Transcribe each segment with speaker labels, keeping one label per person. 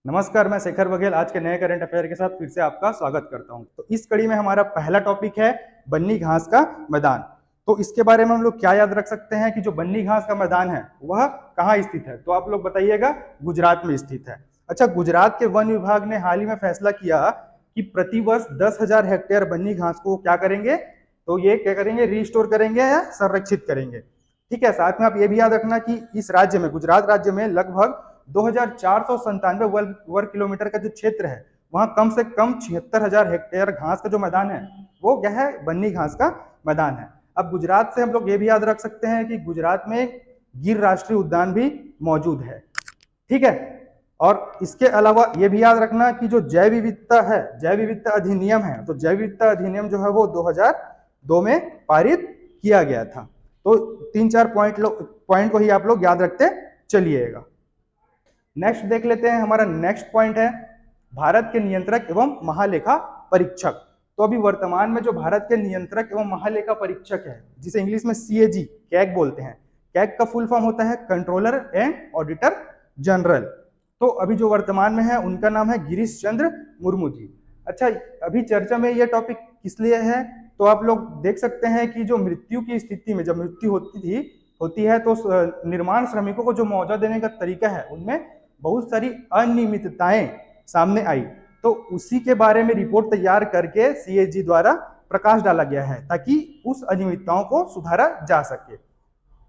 Speaker 1: नमस्कार, मैं शेखर बघेल आज के नए करंट अफेयर के साथ फिर से आपका स्वागत करता हूं। तो इस कड़ी में हमारा पहला टॉपिक है बन्नी घास का मैदान। तो इसके बारे में हम लोग क्या याद रख सकते हैं कि जो बन्नी घास का मैदान है वह कहाँ स्थित है? तो आप लोग बताइएगा, गुजरात में स्थित है। अच्छा, गुजरात के वन विभाग ने हाल ही में फैसला किया कि प्रतिवर्ष 10,000 हेक्टेयर बन्नी घास को क्या करेंगे, तो ये क्या करेंगे, रिस्टोर करेंगे या संरक्षित करेंगे। ठीक है, साथ में आप ये भी याद रखना कि इस राज्य में, गुजरात राज्य में लगभग 2,497 वर्ग किलोमीटर का जो क्षेत्र है वहां कम से कम 76,000 हेक्टेयर घास का जो मैदान है वो क्या है, बन्नी घास का मैदान है। अब गुजरात से हम लोग ये भी याद रख सकते हैं कि गुजरात में गिर राष्ट्रीय उद्यान भी मौजूद है। ठीक है, और इसके अलावा ये भी याद रखना कि जो जैव विविधता है, जैव विविधता अधिनियम है, तो जैव विविधता अधिनियम जो है वो 2002 में पारित किया गया था। तो 3-4 पॉइंट को ही आप लोग याद रखते चलिएगा। नेक्स्ट देख लेते हैं, हमारा नेक्स्ट पॉइंट है भारत के नियंत्रक एवं महालेखा परीक्षक। तो अभी वर्तमान में जो भारत के नियंत्रक एवं महालेखा परीक्षक है, जिसे इंग्लिश में सीएजी कैग बोलते हैं, कैग का फुल फॉर्म होता है कंट्रोलर एंड ऑडिटर जनरल। तो अभी जो वर्तमान में है उनका नाम है गिरीश चंद्र मुर्मू जी। अच्छा, अभी चर्चा में ये टॉपिक किस लिए है, तो आप लोग देख सकते हैं कि जो मृत्यु की स्थिति में, जब मृत्यु होती है तो निर्माण श्रमिकों को जो मुआवजा देने का तरीका है उनमें बहुत सारी अनियमितताएं सामने आई। तो उसी के बारे में रिपोर्ट तैयार करके सीएजी द्वारा प्रकाश डाला गया है ताकि उस अनियमितताओं को सुधारा जा सके।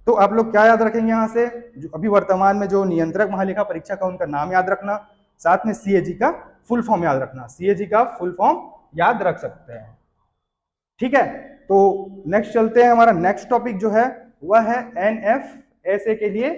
Speaker 1: तो आप लोग क्या याद रखेंगे यहाँ से, जो अभी वर्तमान में जो नियंत्रक महालेखा परीक्षक है उनका नाम याद रखना, साथ में सीएजी का फुल फॉर्म याद रखना, सीएजी का फुल फॉर्म याद रख सकते हैं। ठीक है, तो नेक्स्ट चलते हैं। हमारा नेक्स्ट टॉपिक जो है वह है एनएफएसए के लिए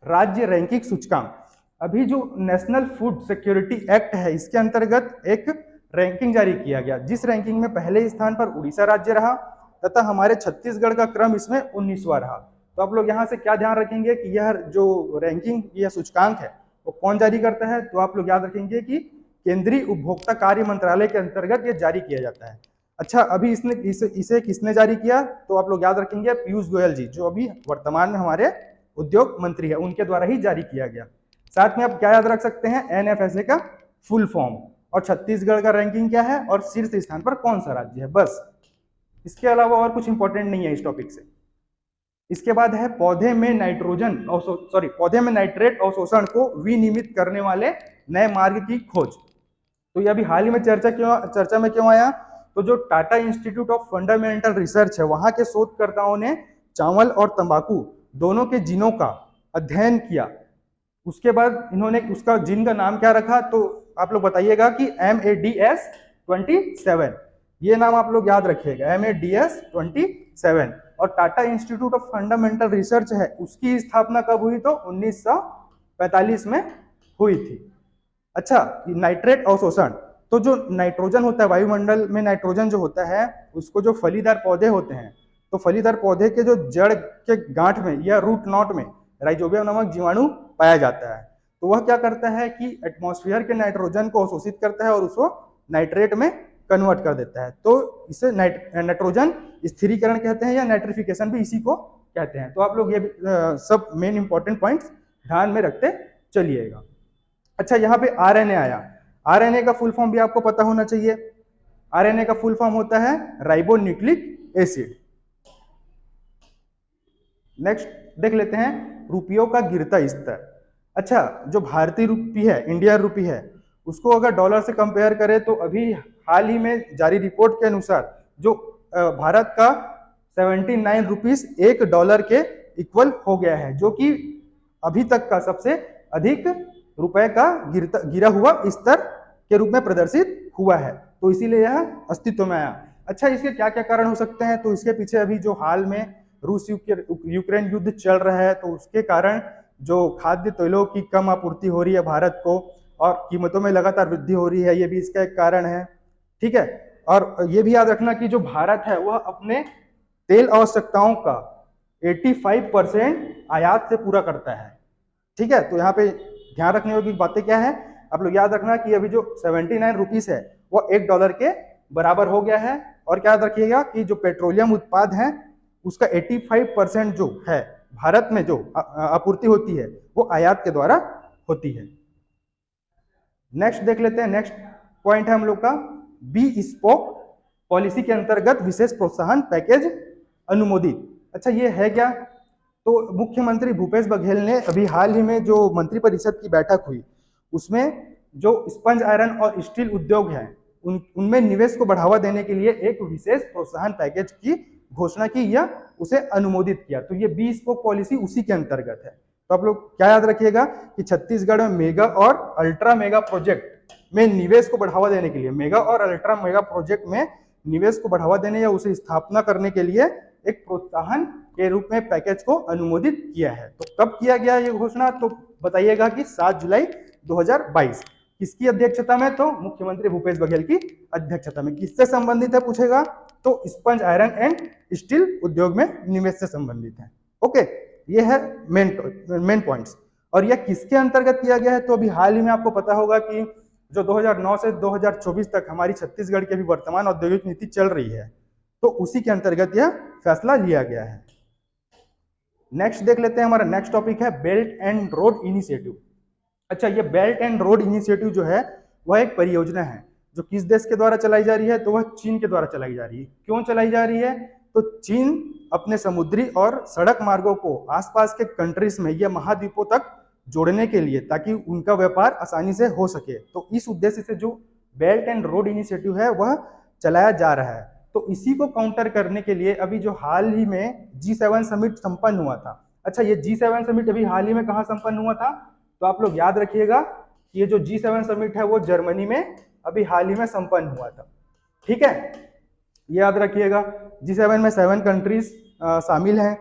Speaker 1: राज्य रैंकिंग सूचकांक। अभी जो नेशनल फूड सिक्योरिटी एक्ट है इसके अंतर्गत एक रैंकिंग जारी किया गया, जिस रैंकिंग में पहले स्थान पर उड़ीसा राज्य रहा तथा हमारे छत्तीसगढ़ का क्रम इसमें 19वां रहा। तो आप लोग यहाँ से क्या ध्यान रखेंगे कि यह जो रैंकिंग या सूचकांक है वो कौन जारी करता है, तो आप लोग याद रखेंगे कि केंद्रीय उपभोक्ता कार्य मंत्रालय के अंतर्गत ये जारी किया जाता है। अच्छा, अभी इसे किसने जारी किया, तो आप लोग याद रखेंगे पीयूष गोयल जी, जो अभी वर्तमान में हमारे उद्योग मंत्री है, उनके द्वारा ही जारी किया गया। साथ में आप क्या याद रख सकते हैं, एनएफएसए का फुल फॉर्म और छत्तीसगढ़ का रैंकिंग क्या है और शीर्ष स्थान पर कौन सा राज्य है, बस। इसके अलावा और कुछ इंपॉर्टेंट नहीं है इस टॉपिक से। इसके बाद है पौधे में नाइट्रेट अवशोषण को विनियमित करने वाले नए मार्ग की खोज। तो ये अभी हाल ही में चर्चा में क्यों आया, तो जो Tata institute of fundamental research है वहां के शोधकर्ताओं ने चावल और तंबाकू दोनों के जीनों का अध्ययन किया। उसके बाद इन्होंने उसका जीन का नाम क्या रखा, तो आप लोग बताइएगा कि MADS27, ये नाम आप लोग याद रखिएगा, MADS27। और Tata institute of fundamental research है उसकी स्थापना कब हुई, तो 1945 में हुई थी। अच्छा, नाइट्रेट अवशोषण, तो जो नाइट्रोजन होता है वायुमंडल में, नाइट्रोजन जो होता है उसको जो फलीदार पौधे होते हैं, तो फलीदार पौधे के जो जड़ के गांठ में या रूट नॉट में राइजोबियम नामक जीवाणु पाया जाता है। तो वह क्या करता है कि एटमॉस्फेयर के नाइट्रोजन को अवशोषित करता है और उसको नाइट्रेट में कन्वर्ट कर देता है। तो इसे नाइट्रोजन स्थिरीकरण कहते हैं या नाइट्रिफिकेशन भी इसी को कहते हैं। तो आप लोग ये सब मेन इंपॉर्टेंट पॉइंट्स ध्यान में रखते चलिएगा। अच्छा, यहाँ पे आरएनए आया। आरएनए का फुल फॉर्म भी आपको पता होना चाहिए। आरएनए का फुल फॉर्म होता है राइबोन्यूक्लिक एसिड। नेक्स्ट देख लेते हैं रुपयों का गिरता स्तर। अच्छा, जो भारतीय रुपी है, इंडियन रुपी है, उसको अगर डॉलर से कंपेयर करें तो अभी हाल ही में जारी रिपोर्ट के अनुसार जो भारत का 79 रुपीस $1 के इक्वल हो गया है, जो कि अभी तक का सबसे अधिक रुपए का गिरा हुआ स्तर के रूप में प्रदर्शित हुआ है। तो इसीलिए यह अस्तित्व में आया। अच्छा, इसके क्या क्या कारण हो सकते हैं, तो इसके पीछे अभी जो हाल में रूस यूक्रेन युद्ध चल रहा है तो उसके कारण जो खाद्य तेलों की कम आपूर्ति हो रही है भारत को और कीमतों में लगातार वृद्धि हो रही है, ये भी इसका एक कारण है। ठीक है, और ये भी याद रखना कि जो भारत है वह अपने तेल आवश्यकताओं का 85% आयात से पूरा करता है। ठीक है, तो यहाँ पे ध्यान रखने वाली बातें क्या है, आप लोग याद रखना कि अभी जो 79 रुपीस है वो $1 के बराबर हो गया है। और क्या याद रखिएगा कि जो पेट्रोलियम उत्पाद है उसका 85% जो है भारत में जो आपूर्ति होती है वो आयात के द्वारा होती है। नेक्स्ट देख लेते हैं, नेक्स्ट पॉइंट है हम लोग का बी स्पोक पॉलिसी के अंतर्गत विशेष प्रोत्साहन पैकेज अनुमोदित। अच्छा ये है क्या? तो मुख्यमंत्री भूपेश बघेल ने अभी हाल ही में जो मंत्रिपरिषद की बैठक हुई उसमें जो स्पंज आयरन और स्टील उद्योग है उनमें निवेश को बढ़ावा देने के लिए एक विशेष प्रोत्साहन पैकेज की घोषणा की या उसे अनुमोदित किया। तो ये बी स्पोक पॉलिसी उसी के अंतर्गत है। तो आप लोग क्या याद रखिएगा कि छत्तीसगढ़ में मेगा और अल्ट्रा मेगा प्रोजेक्ट में निवेश को बढ़ावा देने के लिए, मेगा और अल्ट्रा मेगा प्रोजेक्ट में निवेश को बढ़ावा देने या उसे स्थापना करने के लिए एक प्रोत्साहन के रूप में पैकेज को अनुमोदित किया है। तो कब किया गया ये घोषणा? तो बताइएगा कि 7 जुलाई 2022। किसकी अध्यक्षता में? तो मुख्यमंत्री भूपेश बघेल की अध्यक्षता में। किससे संबंधित है पूछेगा तो स्पंज आयरन एंड स्टील उद्योग में निवेश से संबंधित है। ओके, ये है मेन पॉइंट्स। और यह किसके अंतर्गत किया गया है? तो अभी हाल ही में आपको पता होगा कि जो 2009 से 2024 तक हमारी छत्तीसगढ़ की अभी वर्तमान औद्योगिक नीति चल रही है, तो उसी के अंतर्गत यह फैसला लिया गया है। नेक्स्ट देख लेते हैं, हमारा नेक्स्ट टॉपिक है बेल्ट एंड रोड इनिशिएटिव। अच्छा, ये बेल्ट एंड रोड इनिशिएटिव जो है वह एक परियोजना है जो किस देश के द्वारा चलाई जा रही है? तो वह चीन के द्वारा चलाई जा रही है। क्यों चलाई जा रही है? तो चीन अपने समुद्री और सड़क मार्गों को आसपास के कंट्रीज में या महाद्वीपों तक जोड़ने के लिए, ताकि उनका व्यापार आसानी से हो सके। तो इस उद्देश्य से जो बेल्ट एंड रोड इनिशिएटिव है वह चलाया जा रहा है। तो इसी को काउंटर करने के लिए अभी जो हाल ही में G7 समिट संपन्न हुआ था। अच्छा, ये G7 समिट अभी हाल ही में कहाँ संपन्न हुआ था? तो आप लोग याद रखिएगा कि ये जो G7 समिट है वो जर्मनी में अभी हाल ही में संपन्न हुआ था। ठीक है, ये याद रखिएगा। G7 में 7 कंट्रीज शामिल हैं,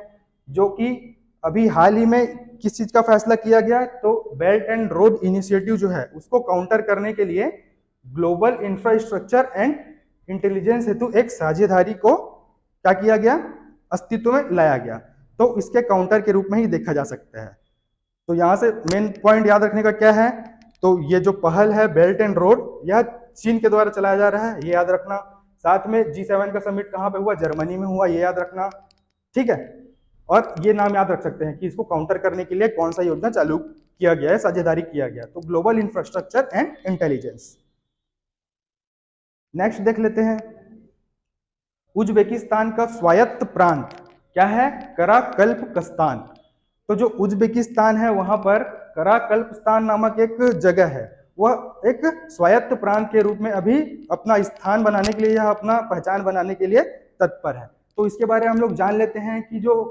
Speaker 1: जो कि अभी हाल ही में किस चीज का फैसला किया गया? तो बेल्ट एंड रोड इनिशिएटिव जो है उसको काउंटर करने के लिए ग्लोबल इंफ्रास्ट्रक्चर एंड इंटेलिजेंस हेतु एक साझेदारी को क्या किया गया? अस्तित्व में लाया गया। तो इसके काउंटर के रूप में ही देखा जा सकता है। तो यहाँ से मेन पॉइंट याद रखने का क्या है? तो ये जो पहल है बेल्ट एंड रोड, यह चीन के द्वारा चलाया जा रहा है, ये याद रखना। साथ में G7 का समिट कहाँ पे हुआ? जर्मनी में हुआ, ये याद रखना। ठीक है, और ये नाम याद रख सकते हैं कि इसको काउंटर करने के लिए कौन सा योजना चालू किया गया है, साझेदारी किया गया। तो global infrastructure and intelligence. Next देख लेते हैं, उज्बेकिस्तान का स्वायत्त प्रांत क्या है? कराकल्पकस्तान। तो जो उज्बेकिस्तान है वहां पर कराकल्पस्तान नामक एक जगह है, वह एक स्वायत्त प्रांत के रूप में अभी अपना स्थान बनाने के लिए या अपना पहचान बनाने के लिए तत्पर है। तो इसके बारे में हम लोग जान लेते हैं कि जो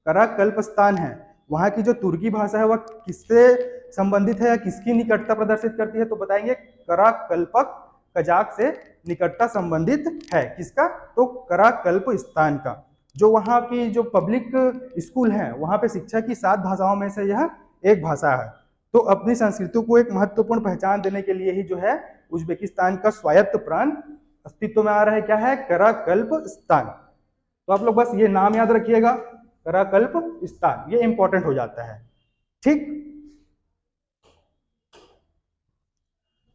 Speaker 1: कराकल्पस्तान है वहां की जो तुर्की भाषा है वह किससे संबंधित है या किसकी निकटता प्रदर्शित करती है? तो बताएंगे कराकल्पक कजाक से निकटता संबंधित है। किसका? तो कराकल्पस्तान का। जो वहाँ की जो पब्लिक स्कूल है वहाँ पे शिक्षा की 7 भाषाओं में से यह एक भाषा है। तो अपनी संस्कृति को एक महत्वपूर्ण पहचान देने के लिए ही जो है उज्बेकिस्तान का स्वायत्त प्रांत अस्तित्व में आ रहा है। क्या है? कराकल्पस्तान। तो आप लोग बस ये नाम याद रखिएगा, कराकल्पस्तान, ये इंपॉर्टेंट हो जाता है। ठीक,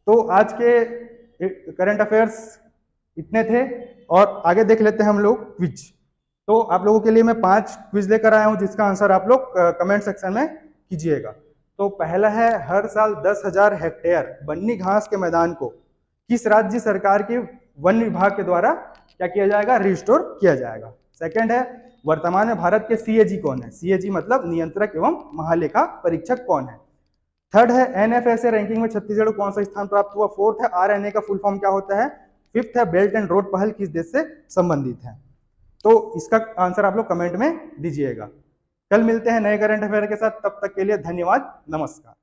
Speaker 1: तो आज के करंट अफेयर्स इतने थे और आगे देख लेते हैं हम लोग क्विज। तो आप लोगों के लिए मैं 5 क्विज लेकर आया हूं जिसका आंसर आप लोग कमेंट सेक्शन में कीजिएगा। तो पहला है, हर साल 10,000 हेक्टेयर बन्नी घास के मैदान को किस राज्य सरकार के वन विभाग के द्वारा क्या किया जाएगा? रिस्टोर किया जाएगा। सेकंड है, वर्तमान में भारत के CAG कौन है? CAG मतलब नियंत्रक एवं महालेखा परीक्षक कौन है? थर्ड है, NFSA रैंकिंग में छत्तीसगढ़ को कौन सा स्थान प्राप्त हुआ? फोर्थ है, RNA का फुल फॉर्म क्या होता है? फिफ्थ है, बेल्ट एंड रोड पहल किस देश से संबंधित है? तो इसका आंसर आप लोग कमेंट में दीजिएगा। कल मिलते हैं नए करंट अफेयर के साथ, तब तक के लिए धन्यवाद, नमस्कार।